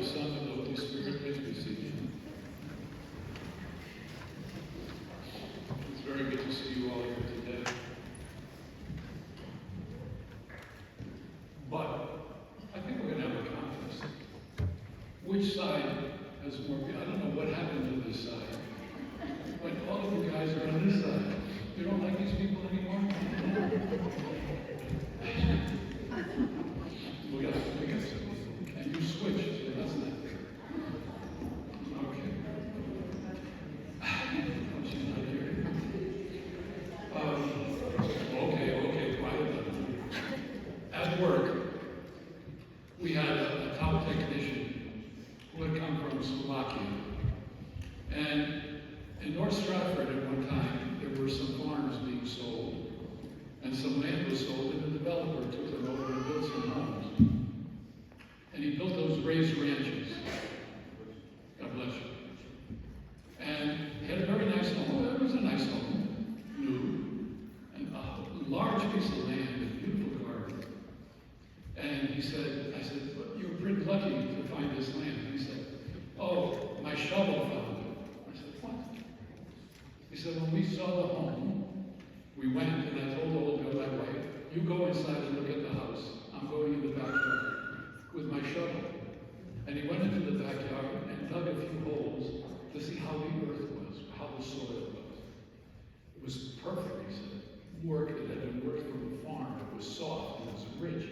the Son, and the Holy Spirit, please be seated. It's very good to see you all here today. But I think we're going to have a contest. Which side has more people? I don't know what happened to this side. But all of you guys are on this side. You don't like these people anymore? we got some. And you switched, so that's not good. Okay. Oh, she's not here. Okay, quiet down. At work, we had a top technician who had come from Slovakia. And in North Stratford at one time, there were some farms being sold. And some land was sold, and the developer took them over and built some homes. And he built those raised ranches. God bless you. And he had a very nice home. It was a nice home, new, and a large piece of land, a beautiful garden. And I said, but you were pretty lucky to find this land. And he said, oh, my shovel found it. I said, what? He said, when we saw the home, we went, and I told the old guy, my wife, you go inside and look at the house. I'm going in the backyard with my shovel. And he went into the backyard and dug a few holes to see how the earth was, how the soil was. It was perfect, he said. It had been worked from a farm. It was soft, it was rich.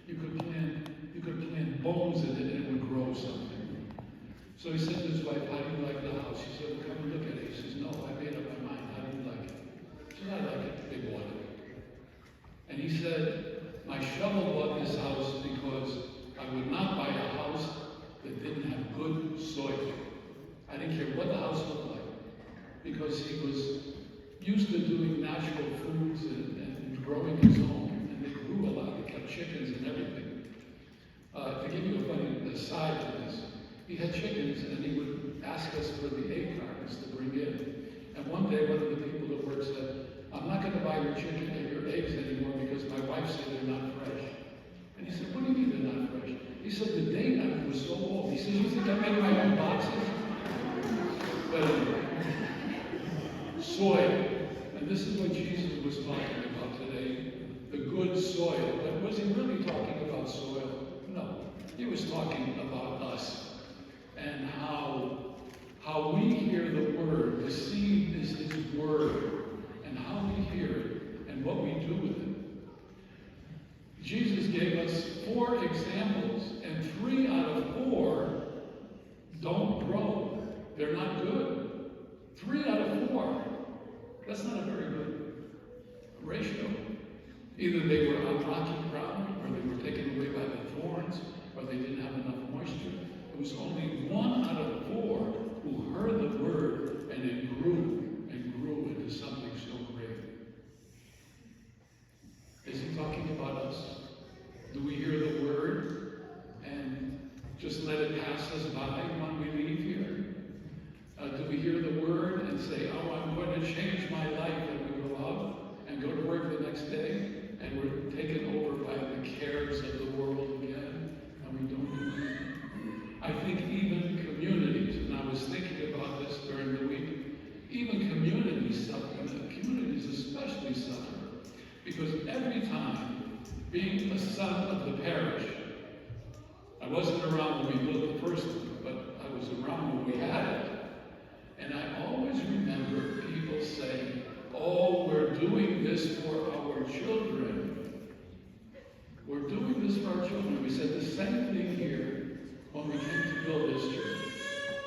You could plant bones in it and it would grow something. So he said to his wife, how do you like the house? She said, well, come and look at it. He says, no, I made up my mind. How do you like it? She said, I like it. They bought it. And he said, my shovel bought this house because I would not buy a house that didn't have good soil. I didn't care what the house looked like, because he was used to doing natural foods and growing his own, and they grew a lot. They kept chickens and everything. To give you a funny aside to this, he had chickens, and he would ask us for the egg cartons to bring in. And one day, one of the people at work said, I'm not going to buy your chicken and your eggs anymore because my wife said they're not fresh. And he said, what do you mean they're not fresh? He said, the date on it was so old. He says, you think I made my own boxes? But anyway, soil. And this is what Jesus was talking about today, the good soil. But was he really talking about soil? No. He was talking about us and how we hear the word. The seed is his word, and how we hear it and what we do with it. Jesus gave us 4 examples, and 3 out of 4 don't grow. They're not good. 3 out of 4. That's not a very good ratio. Either they were on rocky ground, or they were taken away by the thorns, or they didn't have enough moisture. It was only 1 out of 4 who heard the word, and it grew and grew into something so great. Is he talking about us? Do we hear the word and just let it pass us by when we leave here? Do we hear the word and say, oh, I'm going to change my life, and we go out and go to work the next day, and we're taken over by the cares of the world again, and we don't do anything? I think even communities, and I was thinking about this during the week, even communities suffer, communities especially suffer, because every time, being a son of the parish, I wasn't around when we built the first one, but I was around when we had it. And I always remember people saying, oh, we're doing this for our children. We're doing this for our children. We said the same thing here when we came to build this church.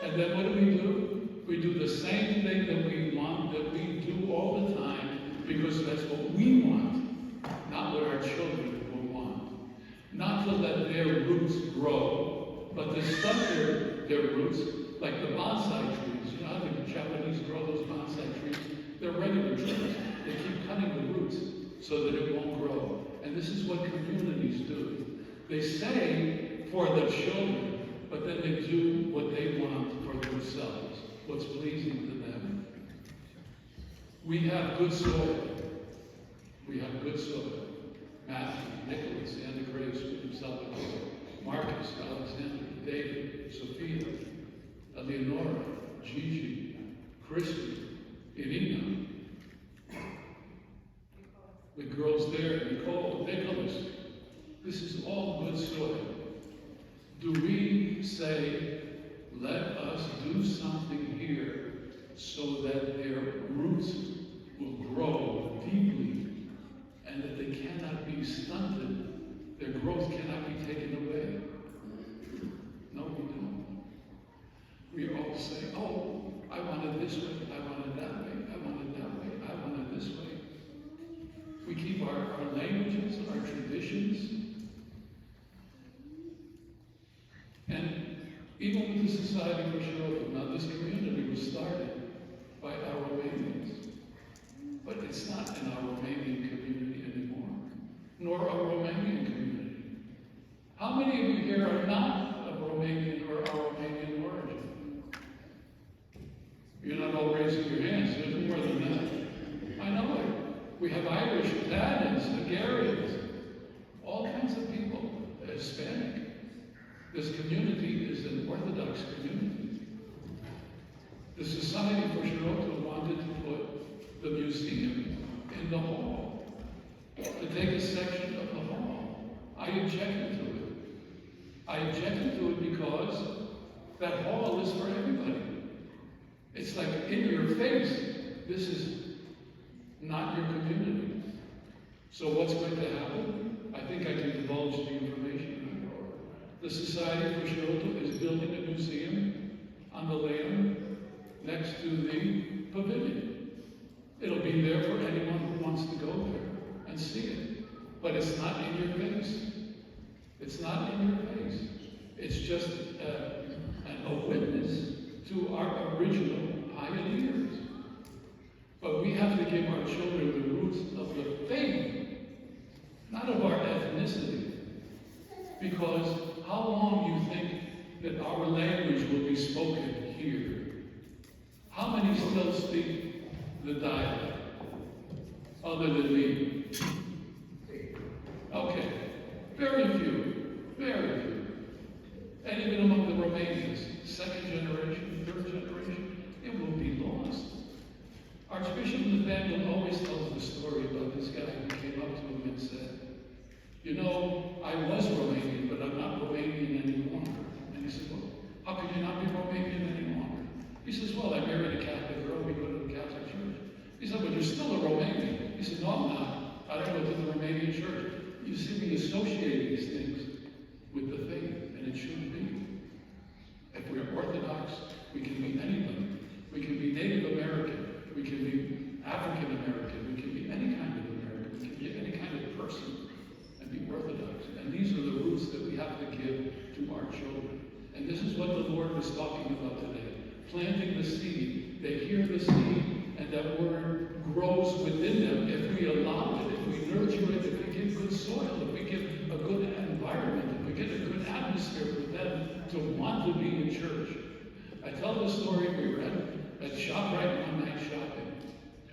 And then what do? We do the same thing that we want, that we do all the time, because that's what we want, not what our children will want. Not to let their roots grow, but to stunt their roots like the bonsai trees. You know how the Japanese grow those bonsai trees? They're regular trees. They keep cutting the roots so that it won't grow. And this is what communities do. They say for the children, but then they do what they want for themselves, what's pleasing to them. We have good soil. We have good soil. Matthew, Nicholas, Anna Grace, himself, Marcus, Alexander, David, Sophia, Eleonora, Gigi, Christy, Irina, the girls there, Nicole, Nicholas. This is all good soil. Do we say, let us do something here so that their roots will grow deeply and that they cannot be stunted, their growth cannot be taken away? No, we don't. We all say, oh, I want it this way, I want it that way, I want it that way, I want it this way. We keep our languages, our traditions. And even with the Society for Shirota, now this community was started by our Romanians, but it's not in our Romanian community anymore, nor a Romanian community. How many of you here are not of Romanian or our Romanian origin? You're not all raising your hands. There's more than that. I know it. We have Irish, Italians, Hungarians, all kinds of people, Hispanic. This community is an Orthodox community. The Society for Shirota wanted to put the museum in the hall, to take a section of the hall. I objected to it. I objected to it because that hall is for everybody. It's like in your face. This is not your community. So what's going to happen? I think I can divulge the information. The Society for Shirota is building a museum on the land next to the pavilion. It'll be there for anyone who wants to go there and see it. But it's not in your face. It's not in your face. It's just a witness to our original pioneers. But we have to give our children the roots of the faith, not of our ethnicity. Because how long do you think that our language will be spoken here? How many still speak the dialect, other than me? Okay, very few, very few. And even among the Romanians, second generation, third generation, it will be lost. Archbishop Nathaniel always tells the story about this guy who came up to him and said, you know, I was Romanian, but I'm not Romanian any longer. And he said, well, how can you not be Romanian any longer? He says, well, I married a Catholic girl, we go to the Catholic church. He said, but you're still a Romanian. He said, no, I'm not. I don't go to the Romanian church. You see, we associate these things with the faith, and it shouldn't be. If we're Orthodox, we can be anybody. We can be Native American. We can be African American. We can be any kind of American. We can be any kind of person and be Orthodox. And these are the roots that we have to give to our children. And this is what the Lord was talking about today. Planting the seed. They hear the seed, and that word grows within them if we allow it, if we nurture it, if we give good soil, if we give a good environment, if we get a good atmosphere for them to want to be in church. I tell the story, we were at ShopRite one night shopping,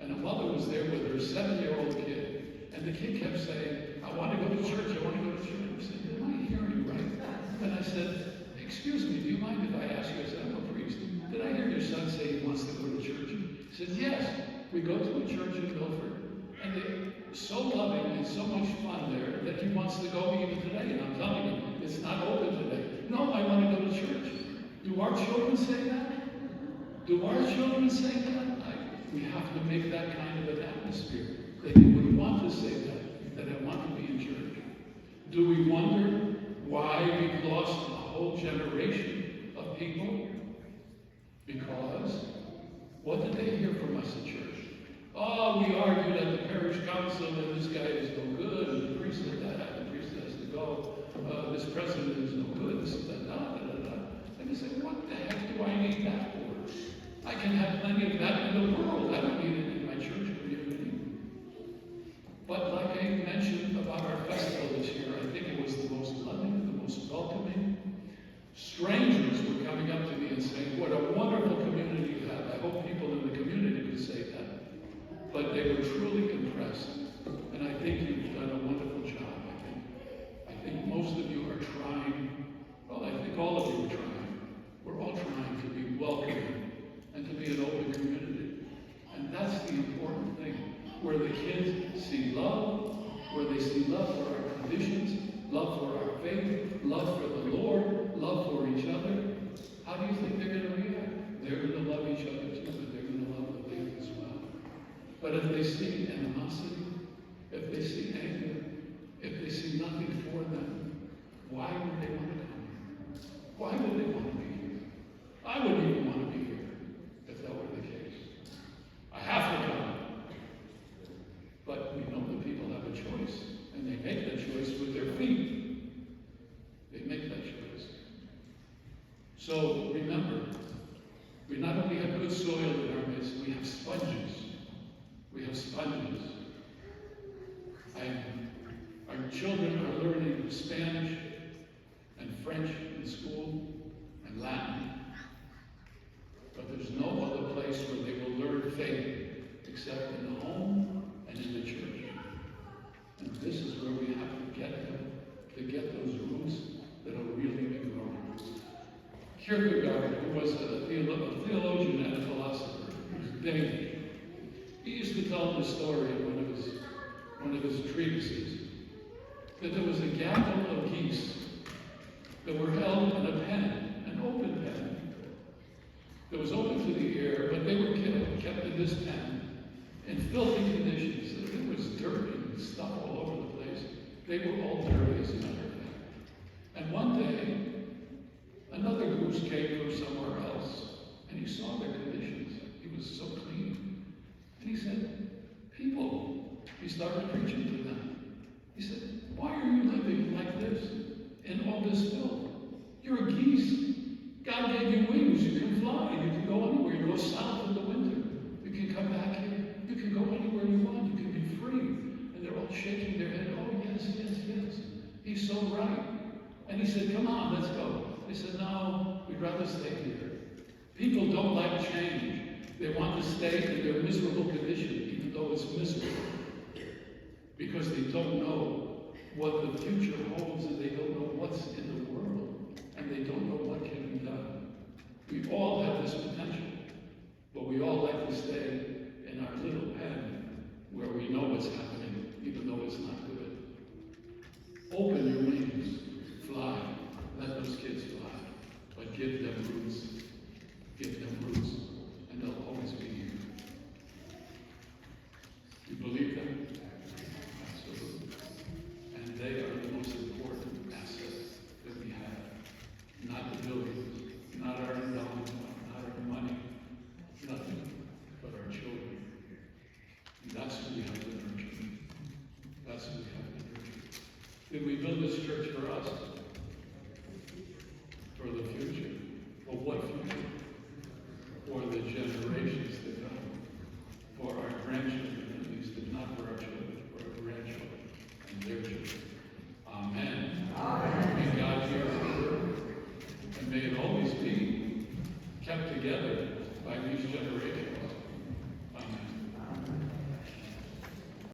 and a mother was there with her 7-year-old kid, and the kid kept saying, I want to go to church, I want to go to church. I said, am I hearing you right? And I said, excuse me, do you mind if I ask you, I said, I'm a priest, did I hear your son say he wants to go to church? He said, yes, we go to a church in Milford, and they're so loving and so much fun there that he wants to go even today, and I'm telling him, it's not open today. No, I want to go to church. Do our children say that? Do our children say that? We have to make that kind of an atmosphere, that they would want to say that I want to be in church. Do we wonder why we've lost a whole generation of people? Because what did they hear from us at church? Oh, we argued at the parish council that this guy is no good, and the priest said that, the priest has to go, this president is no good, this is that, And I said, what the heck do I need that for? I can have plenty of that in the world. I don't need it in my church community. But like I mentioned about our festival this year, I think it was the most loving, the most welcoming. Strangers were coming up to me and saying, what a wonderful community you have. I hope people in the community could say that. But they were truly impressed. And I think you've done a wonderful job. I think most of you are trying, well, I think all of you are they see animosity, if they see anger, if they see nothing for them, why would they want to come here? Why would they want to be here? I wouldn't even want to be here if that were the case. I have to come. But we know that people have a choice, and they make that choice with their feet. They make that choice. So remember, we not only have good soil in our midst, we have sponges. We have sponges. Our children are learning Spanish and French in school and Latin. But there's no other place where they will learn faith except in the home and in the church. And this is where we have to get them, to get those roots that are really big growing. Kierkegaard, who was a theologian and a philosopher, he was Danish. He used to tell the story in one of his treatises that there was a gaggle of geese that were held in a pen, an open pen, that was open to the air, but they were kept in this pen in filthy conditions. There was dirt and stuff all over the place. They were all dirty, as a matter of fact. And one day, another goose came from somewhere else, and he saw their conditions. He was so clean. And he said, people, he started preaching to them. He said, why are you living like this, in all this filth? You're geese. God gave you wings. You can fly. You can go anywhere. You go south in the winter. You can come back here. You can go anywhere you want. You can be free. And they're all shaking their head. Oh, yes, yes, yes. He's so right. And he said, come on, let's go. They said, no, we'd rather stay here. People don't like change. They want to stay in their miserable condition, even though it's miserable. Because they don't know what the future holds, and they don't know what's in the world, and they don't know what can be done. We all have this potential, but we all like to stay in our little pen where we know what's happening, even though it's not good. Open your wings, fly, let those kids fly, but give them roots. Give them roots, and they'll always be here. You believe them? Absolutely. And they are the most important asset that we have. Not the buildings, not our endowment, not our money, nothing but our children. And that's who we have to nurture. That's who we have to nurture. Did we build this church for us? For the future? For what future? For the generations to come. For our grandchildren, at least, if not for our children, for our grandchildren and their children. Amen. Amen. May God hear our word, and may it always be kept together by these generations.